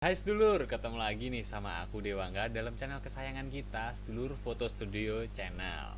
Hai sedulur, ketemu lagi nih sama aku Dewangga dalam channel kesayangan kita, Sedulur Foto Studio Channel.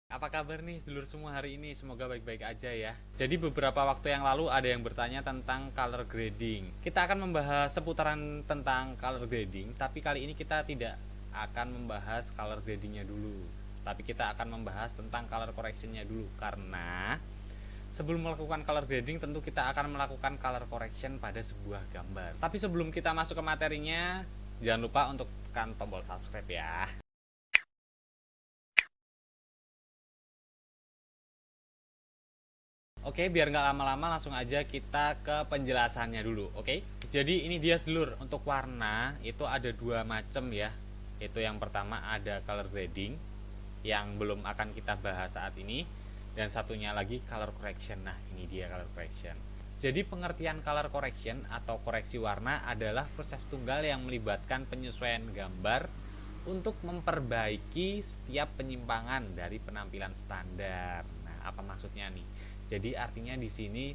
Apa kabar nih sedulur semua hari ini? Semoga baik-baik aja ya. Jadi beberapa waktu yang lalu ada yang bertanya tentang color grading. Kita akan membahas seputaran tentang color grading, tapi kali ini kita tidak akan membahas color gradingnya dulu. Tapi kita akan membahas tentang color correctionnya dulu, karena sebelum melakukan color grading tentu kita akan melakukan color correction pada sebuah gambar. Tapi sebelum kita masuk ke materinya, jangan lupa untuk tekan tombol subscribe ya. Oke, biar nggak lama-lama langsung aja kita ke penjelasannya dulu, oke? Jadi ini dia sedulur, untuk warna itu ada dua macam ya. Itu yang pertama ada color grading yang belum akan kita bahas saat ini, dan satunya lagi color correction. Nah, ini dia color correction. Jadi pengertian color correction atau koreksi warna adalah proses tunggal yang melibatkan penyesuaian gambar untuk memperbaiki setiap penyimpangan dari penampilan standar. Nah, apa maksudnya nih? Jadi artinya di sini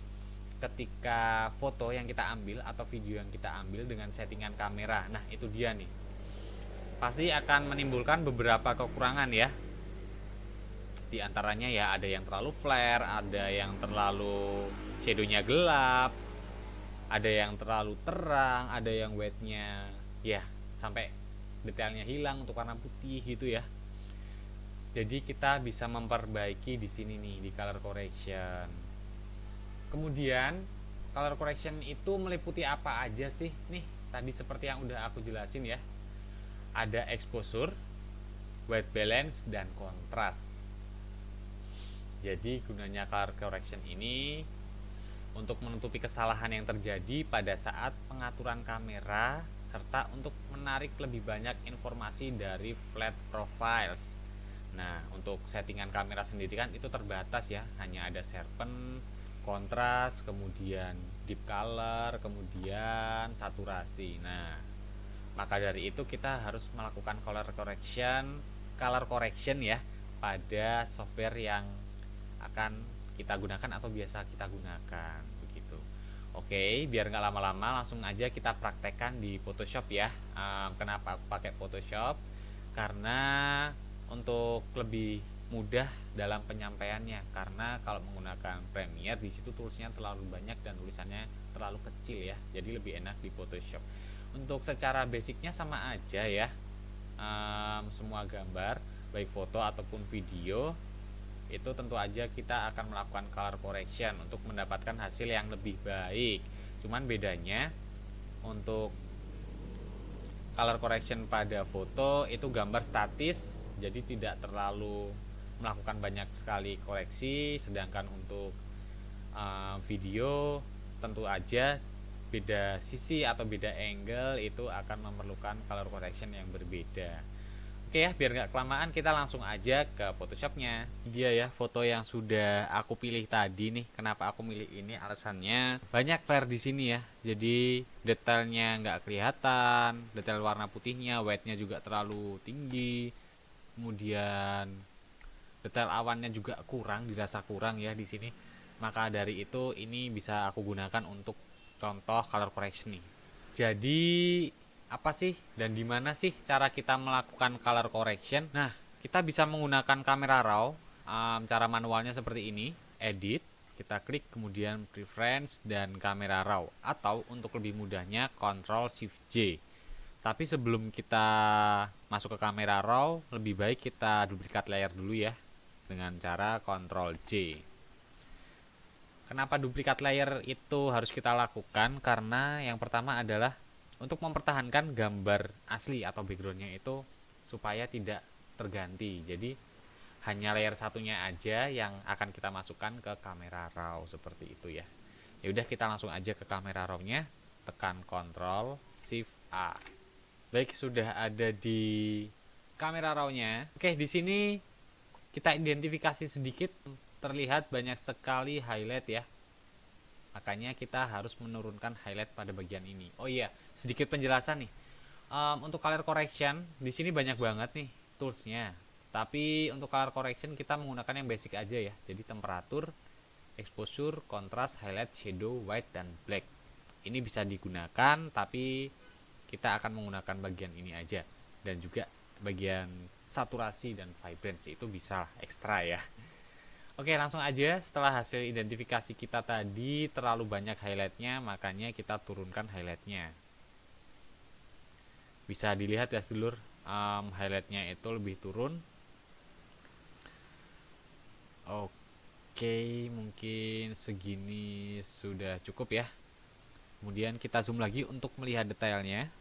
ketika foto yang kita ambil atau video yang kita ambil dengan settingan kamera, nah itu dia nih, pasti akan menimbulkan beberapa kekurangan ya. Di antaranya ya ada yang terlalu flare, ada yang terlalu shadownya gelap, ada yang terlalu terang, ada yang white-nya ya sampai detailnya hilang untuk warna putih gitu ya. Jadi kita bisa memperbaiki di sini nih di color correction. Kemudian color correction itu meliputi apa aja sih? Nih, tadi seperti yang udah aku jelasin ya. Ada exposure, white balance, dan kontras. Jadi gunanya color correction ini untuk menutupi kesalahan yang terjadi pada saat pengaturan kamera serta untuk menarik lebih banyak informasi dari flat profiles. Nah, untuk settingan kamera sendiri kan itu terbatas ya, hanya ada sharpen, kontras, kemudian deep color, kemudian saturasi. Nah, maka dari itu kita harus melakukan color correction ya pada software yang akan kita gunakan atau biasa kita gunakan begitu. Oke, biar nggak lama-lama langsung aja kita praktekkan di Photoshop ya. Kenapa aku pakai Photoshop? Karena untuk lebih mudah dalam penyampaiannya, karena kalau menggunakan Premiere di situ toolsnya terlalu banyak dan tulisannya terlalu kecil ya, jadi lebih enak di Photoshop. Untuk secara basicnya sama aja ya, semua gambar baik foto ataupun video itu tentu aja kita akan melakukan color correction untuk mendapatkan hasil yang lebih baik. Cuman bedanya untuk color correction pada foto itu gambar statis, jadi tidak terlalu melakukan banyak sekali koreksi, sedangkan untuk video tentu aja beda sisi atau beda angle itu akan memerlukan color correction yang berbeda. Oke ya, biar nggak kelamaan kita langsung aja ke Photoshopnya. Dia ya foto yang sudah aku pilih tadi nih. Kenapa aku milih ini? Alasannya banyak flare di sini ya. Jadi detailnya nggak kelihatan, detail warna putihnya, white-nya juga terlalu tinggi. Kemudian detail awannya juga kurang, dirasa kurang ya di sini. Maka dari itu ini bisa aku gunakan untuk contoh color correction nih. Jadi apa sih dan di mana sih cara kita melakukan color correction? Nah, kita bisa menggunakan kamera raw. Cara manualnya seperti ini, edit, kita klik kemudian preference dan kamera raw, atau untuk lebih mudahnya Ctrl Shift J. Tapi sebelum kita masuk ke kamera raw, lebih baik kita duplikat layer dulu ya dengan cara Ctrl J. Kenapa duplikat layer itu harus kita lakukan? Karena yang pertama adalah untuk mempertahankan gambar asli atau backgroundnya itu supaya tidak terganti. Jadi hanya layer satunya aja yang akan kita masukkan ke kamera raw seperti itu ya. Ya udah, kita langsung aja ke kamera raw-nya, tekan Ctrl Shift A. Baik, sudah ada di kamera raw-nya. Oke, di sini kita identifikasi sedikit, terlihat banyak sekali highlight ya. Makanya kita harus menurunkan highlight pada bagian ini. Oh iya, sedikit penjelasan nih. Untuk color correction di sini banyak banget nih toolsnya. Tapi untuk color correction kita menggunakan yang basic aja ya. Jadi temperatur, exposure, kontras, highlight, shadow, white, dan black. Ini bisa digunakan, tapi kita akan menggunakan bagian ini aja. Dan juga bagian saturasi dan vibrance itu bisa ekstra ya. Oke, langsung aja. Setelah hasil identifikasi kita tadi terlalu banyak highlightnya, makanya kita turunkan highlightnya. Bisa dilihat ya sedulur, highlightnya itu lebih turun. Oke, mungkin segini sudah cukup ya. Kemudian kita zoom lagi untuk melihat detailnya.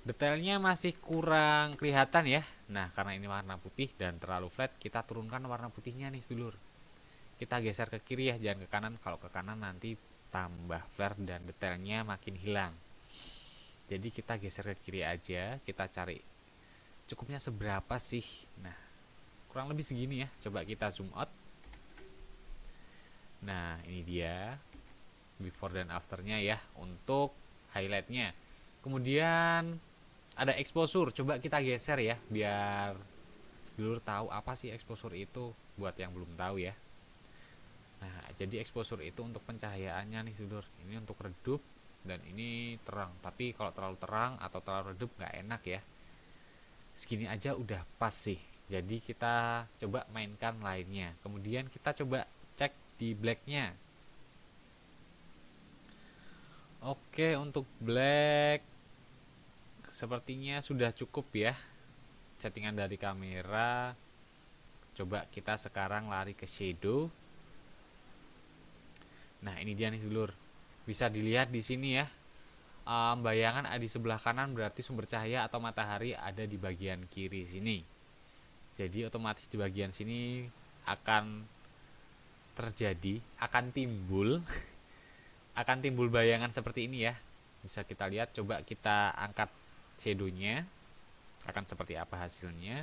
Detailnya masih kurang kelihatan ya. Nah, karena ini warna putih dan terlalu flat, kita turunkan warna putihnya nih sedulur. Kita geser ke kiri ya, jangan ke kanan. Kalau ke kanan nanti tambah flare dan detailnya makin hilang. Jadi kita geser ke kiri aja, kita cari cukupnya seberapa sih. Nah, kurang lebih segini ya. Coba kita zoom out. Nah, ini dia before dan afternya ya untuk highlightnya. Kemudian ada exposure, coba kita geser ya biar sedulur tahu apa sih exposure itu buat yang belum tahu ya. Nah, jadi exposure itu untuk pencahayaannya nih sedulur. Ini untuk redup dan ini terang. Tapi kalau terlalu terang atau terlalu redup nggak enak ya. Segini aja udah pas sih. Jadi kita coba mainkan lainnya. Kemudian kita coba cek di blacknya. Oke, untuk black sepertinya sudah cukup ya settingan dari kamera. Coba kita sekarang lari ke shadow. Nah, ini dia nih sedulur. Bisa dilihat di sini ya. Bayangan ada di sebelah kanan, berarti sumber cahaya atau matahari ada di bagian kiri sini. Jadi otomatis di bagian sini akan terjadi, akan timbul akan timbul bayangan seperti ini ya. Bisa kita lihat, coba kita angkat shadownya, akan seperti apa hasilnya.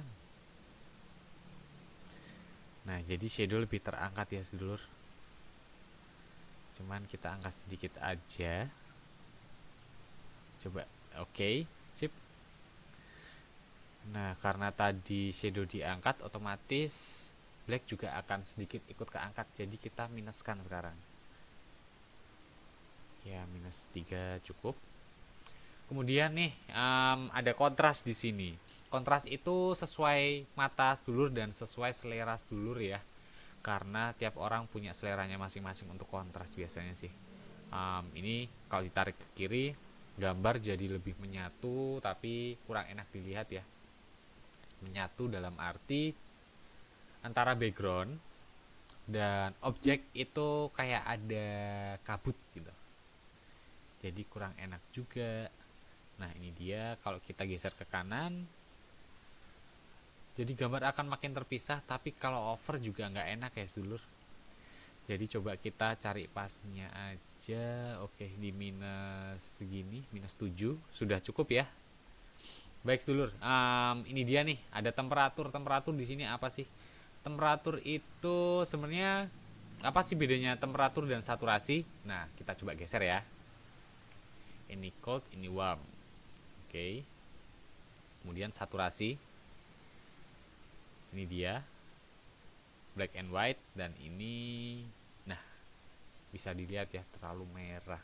Nah, jadi shadow lebih terangkat ya sedulur. Cuman kita angkat sedikit aja. Coba, oke, sip. Nah, karena tadi shadow diangkat, otomatis black juga akan sedikit ikut keangkat. Jadi kita minuskan sekarang. Ya, minus 3 cukup. Kemudian nih, ada kontras di sini. Kontras itu sesuai mata sedulur dan sesuai selera sedulur ya. Karena tiap orang punya seleranya masing-masing untuk kontras biasanya sih. Ini kalau ditarik ke kiri, gambar jadi lebih menyatu, tapi kurang enak dilihat ya. Menyatu dalam arti antara background dan objek itu kayak ada kabut gitu. Jadi kurang enak juga. Nah, ini dia kalau kita geser ke kanan, jadi gambar akan makin terpisah, tapi kalau over juga nggak enak ya sedulur. Jadi coba kita cari pasnya aja. Oke, di minus segini, minus 7 sudah cukup ya. Baik sedulur, ini dia nih, ada temperatur. Temperatur di sini apa sih? Temperatur itu sebenarnya apa sih bedanya temperatur dan saturasi? Nah, kita coba geser ya. Ini cold, ini warm. Oke. Kemudian saturasi. Ini dia. Black and white dan ini, nah, bisa dilihat ya terlalu merah.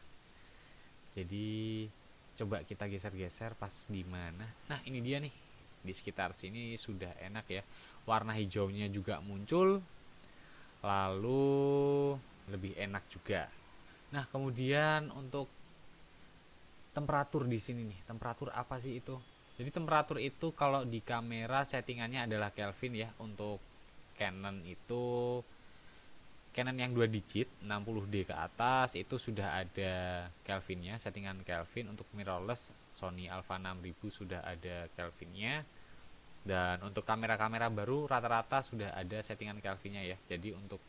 Jadi coba kita geser-geser pas di mana. Nah, ini dia nih. Di sekitar sini sudah enak ya. Warna hijaunya juga muncul. Lalu lebih enak juga. Nah, kemudian untuk temperatur di sini nih. Temperatur apa sih itu? Jadi temperatur itu kalau di kamera settingannya adalah Kelvin ya. Untuk Canon itu Canon yang 2 digit 60D ke atas itu sudah ada Kelvinnya, settingan Kelvin. Untuk mirrorless Sony Alpha 6000 sudah ada Kelvinnya. Dan untuk kamera-kamera baru rata-rata sudah ada settingan Kelvinnya ya. Jadi untuk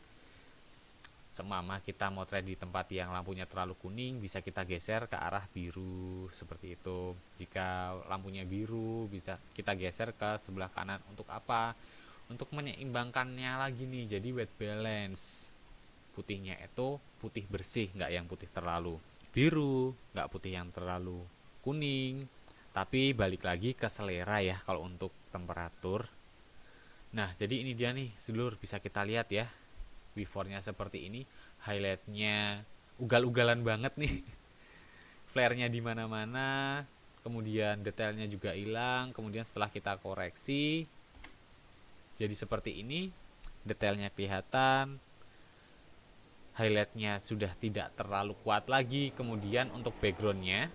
semama kita motret di tempat yang lampunya terlalu kuning, bisa kita geser ke arah biru seperti itu. Jika lampunya biru, bisa kita geser ke sebelah kanan. Untuk apa? Untuk menyeimbangkannya lagi nih, jadi white balance. Putihnya itu putih bersih, nggak yang putih terlalu biru, nggak putih yang terlalu kuning. Tapi balik lagi ke selera ya kalau untuk temperatur. Nah, jadi ini dia nih sedulur, bisa kita lihat ya. Before-nya seperti ini, highlight-nya ugal-ugalan banget nih. Flare-nya di mana-mana, kemudian detailnya juga hilang, kemudian setelah kita koreksi jadi seperti ini, detailnya kelihatan, highlightnya sudah tidak terlalu kuat lagi. Kemudian untuk backgroundnya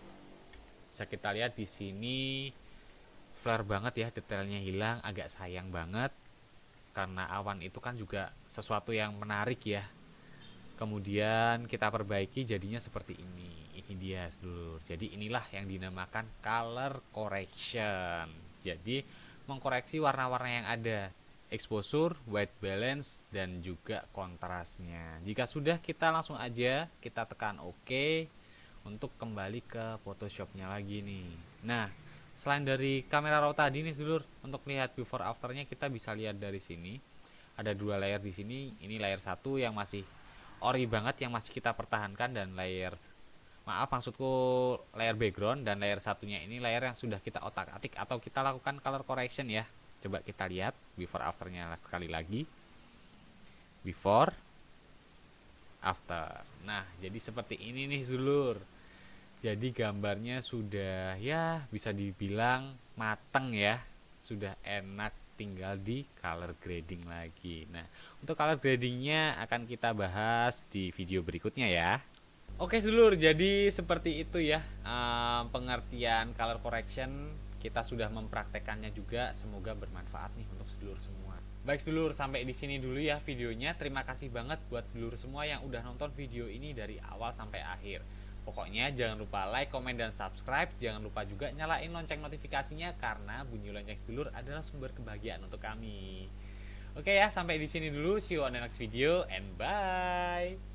bisa kita lihat di sini flare banget ya, detailnya hilang, agak sayang banget karena awan itu kan juga sesuatu yang menarik ya. Kemudian kita perbaiki jadinya seperti ini dia sedulur. Jadi inilah yang dinamakan color correction. Jadi mengkoreksi warna-warna yang ada, exposure, white balance, dan juga kontrasnya. Jika sudah, kita langsung aja kita tekan OK untuk kembali ke Photoshopnya lagi nih. Nah, selain dari kamera raw tadi nih sedulur, untuk lihat before afternya kita bisa lihat dari sini. Ada dua layer di sini. Ini layer satu yang masih ori banget, yang masih kita pertahankan, dan maksudku layer background, dan layer satunya ini layer yang sudah kita otak-atik atau kita lakukan color correction ya. Coba kita lihat before afternya sekali lagi. Before after. Nah, jadi seperti ini nih sedulur. Jadi gambarnya sudah ya bisa dibilang mateng ya. Sudah enak, tinggal di color grading lagi. Nah, untuk color gradingnya akan kita bahas di video berikutnya ya. Oke sedulur, jadi seperti itu ya pengertian color correction. Kita sudah mempraktekannya juga, semoga bermanfaat nih untuk sedulur semua. Baik sedulur, sampai di sini dulu ya videonya. Terima kasih banget buat sedulur semua yang udah nonton video ini dari awal sampai akhir. Pokoknya jangan lupa like, komen, dan subscribe. Jangan lupa juga nyalain lonceng notifikasinya karena bunyi lonceng sedulur adalah sumber kebahagiaan untuk kami. Oke ya, sampai di sini dulu. See you on the next video and bye.